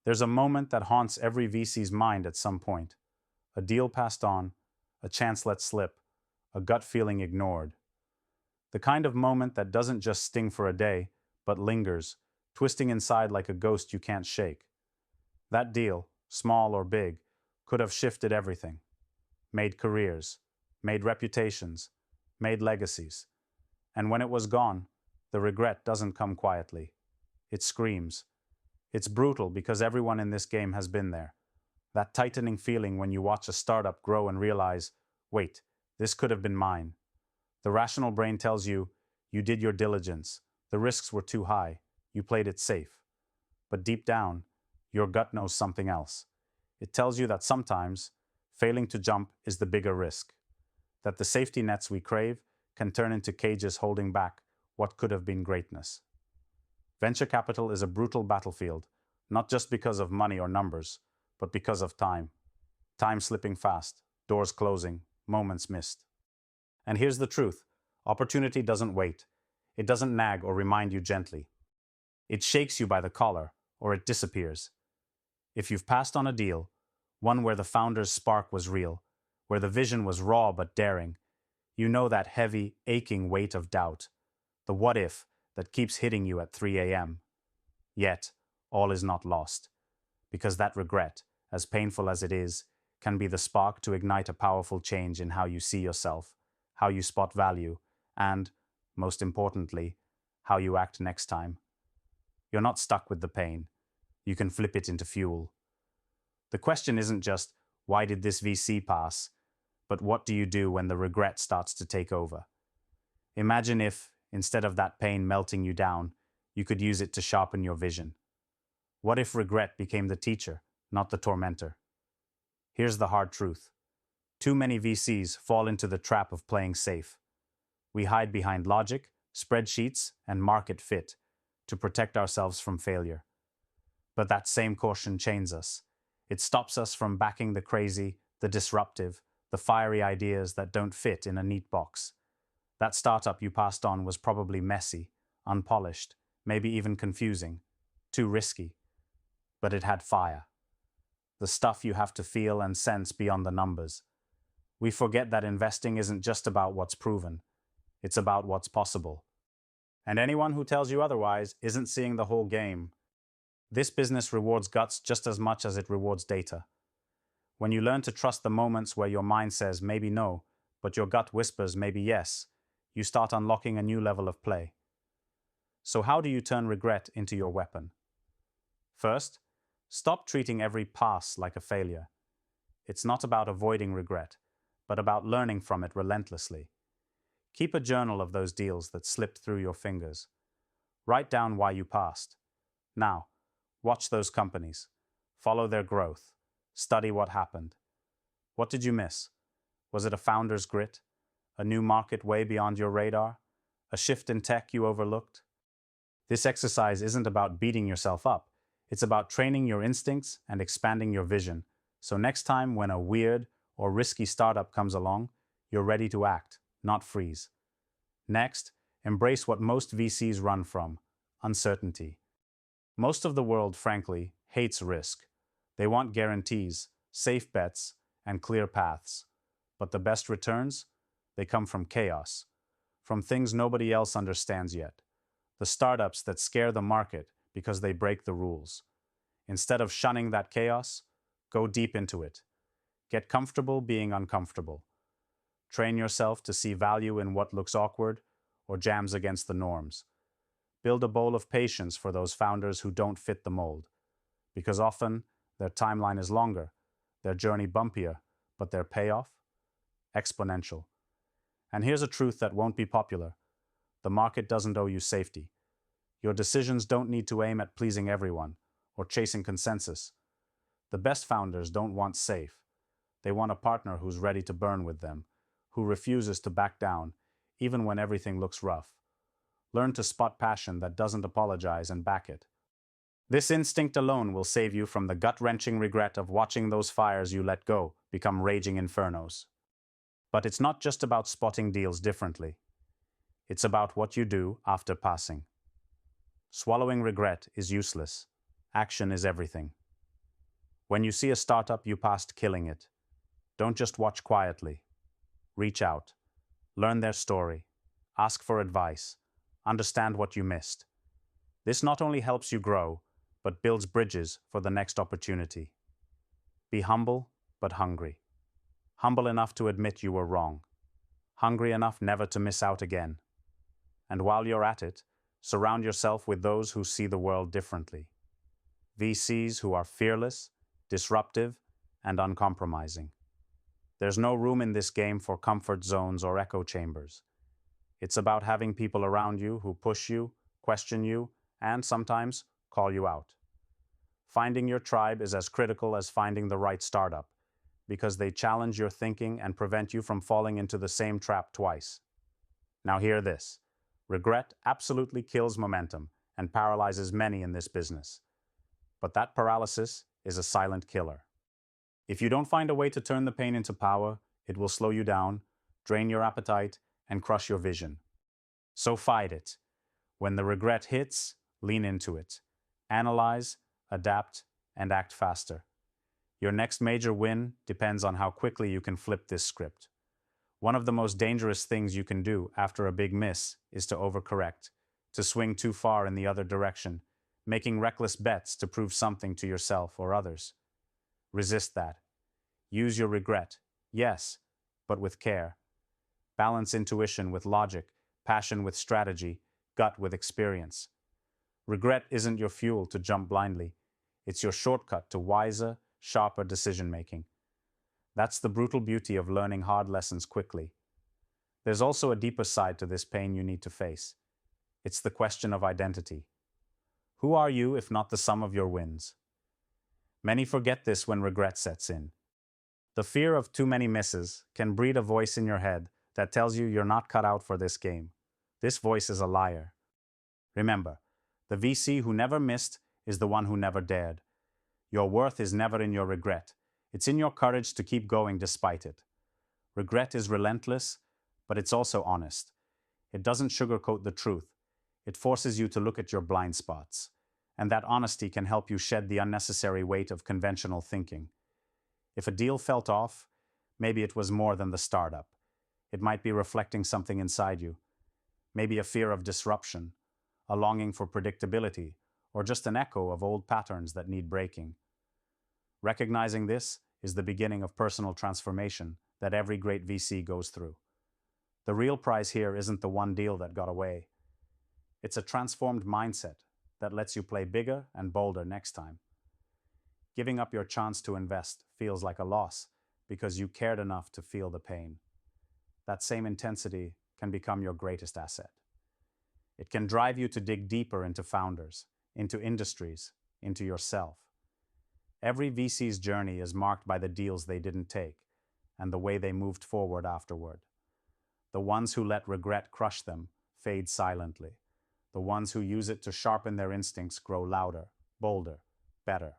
There's a moment that haunts every VC's mind at some point. A deal passed on, a chance let slip, a gut feeling ignored. The kind of moment that doesn't just sting for a day, but lingers, twisting inside like a ghost you can't shake. That deal, small or big, could have shifted everything. Made careers, made reputations, made legacies. And when it was gone, the regret doesn't come quietly. It screams. It's brutal because everyone in this game has been there. That tightening feeling when you watch a startup grow and realize, wait, this could have been mine. The rational brain tells you, you did your diligence, the risks were too high, you played it safe. But deep down, your gut knows something else. It tells you that sometimes, failing to jump is the bigger risk. That the safety nets we crave can turn into cages holding back what could have been greatness. Venture capital is a brutal battlefield, not just because of money or numbers, but because of time. Time slipping fast, doors closing, moments missed. And here's the truth. Opportunity doesn't wait. It doesn't nag or remind you gently. It shakes you by the collar, or it disappears. If you've passed on a deal, one where the founder's spark was real, where the vision was raw but daring, you know that heavy, aching weight of doubt, the what if that keeps hitting you at 3 a.m. Yet, all is not lost, because that regret, as painful as it is, can be the spark to ignite a powerful change in how you see yourself, how you spot value, and, most importantly, how you act next time. You're not stuck with the pain. You can flip it into fuel. The question isn't just, why did this VC pass? But what do you do when the regret starts to take over? Imagine if, instead of that pain melting you down, you could use it to sharpen your vision. What if regret became the teacher, not the tormentor? Here's the hard truth. Too many VCs fall into the trap of playing safe. We hide behind logic, spreadsheets, and market fit to protect ourselves from failure. But that same caution chains us. It stops us from backing the crazy, the disruptive, the fiery ideas that don't fit in a neat box. That startup you passed on was probably messy, unpolished, maybe even confusing, too risky. But it had fire. The stuff you have to feel and sense beyond the numbers. We forget that investing isn't just about what's proven. It's about what's possible. And anyone who tells you otherwise isn't seeing the whole game. This business rewards guts just as much as it rewards data. When you learn to trust the moments where your mind says maybe no, but your gut whispers maybe yes, you start unlocking a new level of play. So how do you turn regret into your weapon? First, stop treating every pass like a failure. It's not about avoiding regret, but about learning from it relentlessly. Keep a journal of those deals that slipped through your fingers. Write down why you passed. Now, watch those companies. Follow their growth. Study what happened. What did you miss? Was it a founder's grit? A new market way beyond your radar? A shift in tech you overlooked? This exercise isn't about beating yourself up. It's about training your instincts and expanding your vision. So next time when a weird or risky startup comes along, you're ready to act, not freeze. Next, embrace what most VCs run from: uncertainty. Most of the world, frankly, hates risk. They want guarantees, safe bets, and clear paths. But the best returns? They come from chaos, from things nobody else understands yet. The startups that scare the market because they break the rules. Instead of shunning that chaos, go deep into it. Get comfortable being uncomfortable. Train yourself to see value in what looks awkward or jams against the norms. Build a bowl of patience for those founders who don't fit the mold, because often their timeline is longer, their journey bumpier, but their payoff? Exponential. And here's a truth that won't be popular. The market doesn't owe you safety. Your decisions don't need to aim at pleasing everyone or chasing consensus. The best founders don't want safe. They want a partner who's ready to burn with them, who refuses to back down, even when everything looks rough. Learn to spot passion that doesn't apologize and back it. This instinct alone will save you from the gut-wrenching regret of watching those fires you let go become raging infernos. But it's not just about spotting deals differently. It's about what you do after passing. Swallowing regret is useless. Action is everything. When you see a startup you passed killing it, don't just watch quietly. Reach out, learn their story, ask for advice, understand what you missed. This not only helps you grow, but builds bridges for the next opportunity. Be humble, but hungry. Humble enough to admit you were wrong. Hungry enough never to miss out again. And while you're at it, surround yourself with those who see the world differently. VCs who are fearless, disruptive, and uncompromising. There's no room in this game for comfort zones or echo chambers. It's about having people around you who push you, question you, and sometimes call you out. Finding your tribe is as critical as finding the right startup, because they challenge your thinking and prevent you from falling into the same trap twice. Now hear this. Regret absolutely kills momentum and paralyzes many in this business. But that paralysis is a silent killer. If you don't find a way to turn the pain into power, it will slow you down, drain your appetite, and crush your vision. So fight it. When the regret hits, lean into it. Analyze, adapt, and act faster. Your next major win depends on how quickly you can flip this script. One of the most dangerous things you can do after a big miss is to overcorrect, to swing too far in the other direction, making reckless bets to prove something to yourself or others. Resist that. Use your regret, yes, but with care. Balance intuition with logic, passion with strategy, gut with experience. Regret isn't your fuel to jump blindly. It's your shortcut to wiser, sharper decision-making. That's the brutal beauty of learning hard lessons quickly. There's also a deeper side to this pain you need to face. It's the question of identity. Who are you if not the sum of your wins? Many forget this when regret sets in. The fear of too many misses can breed a voice in your head that tells you you're not cut out for this game. This voice is a liar. Remember, the VC who never missed is the one who never dared. Your worth is never in your regret. It's in your courage to keep going despite it. Regret is relentless, but it's also honest. It doesn't sugarcoat the truth. It forces you to look at your blind spots. And that honesty can help you shed the unnecessary weight of conventional thinking. If a deal felt off, maybe it was more than the startup. It might be reflecting something inside you. Maybe a fear of disruption, a longing for predictability, or just an echo of old patterns that need breaking. Recognizing this is the beginning of personal transformation that every great VC goes through. The real prize here isn't the one deal that got away. It's a transformed mindset that lets you play bigger and bolder next time. Giving up your chance to invest feels like a loss because you cared enough to feel the pain. That same intensity can become your greatest asset. It can drive you to dig deeper into founders, into industries, into yourself. Every VC's journey is marked by the deals they didn't take and the way they moved forward afterward. The ones who let regret crush them fade silently. The ones who use it to sharpen their instincts grow louder, bolder, better.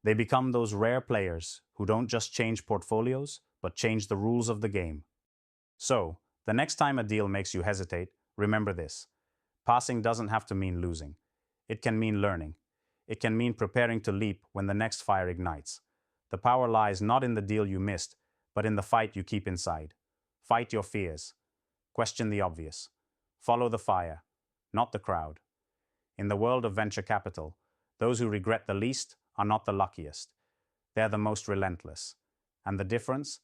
They become those rare players who don't just change portfolios, but change the rules of the game. So, the next time a deal makes you hesitate, remember this. Passing doesn't have to mean losing. It can mean learning. It can mean preparing to leap when the next fire ignites. The power lies not in the deal you missed, but in the fight you keep inside. Fight your fears. Question the obvious. Follow the fire, not the crowd. In the world of venture capital, those who regret the least are not the luckiest. They're the most relentless. And the difference?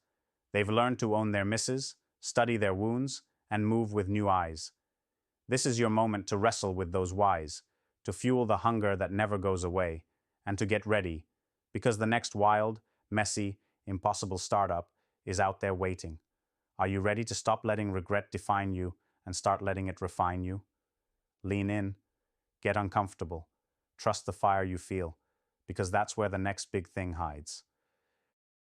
They've learned to own their misses, study their wounds, and move with new eyes. This is your moment to wrestle with those whys, to fuel the hunger that never goes away, and to get ready, because the next wild, messy, impossible startup is out there waiting. Are you ready to stop letting regret define you and start letting it refine you? Lean in, get uncomfortable, trust the fire you feel, because that's where the next big thing hides.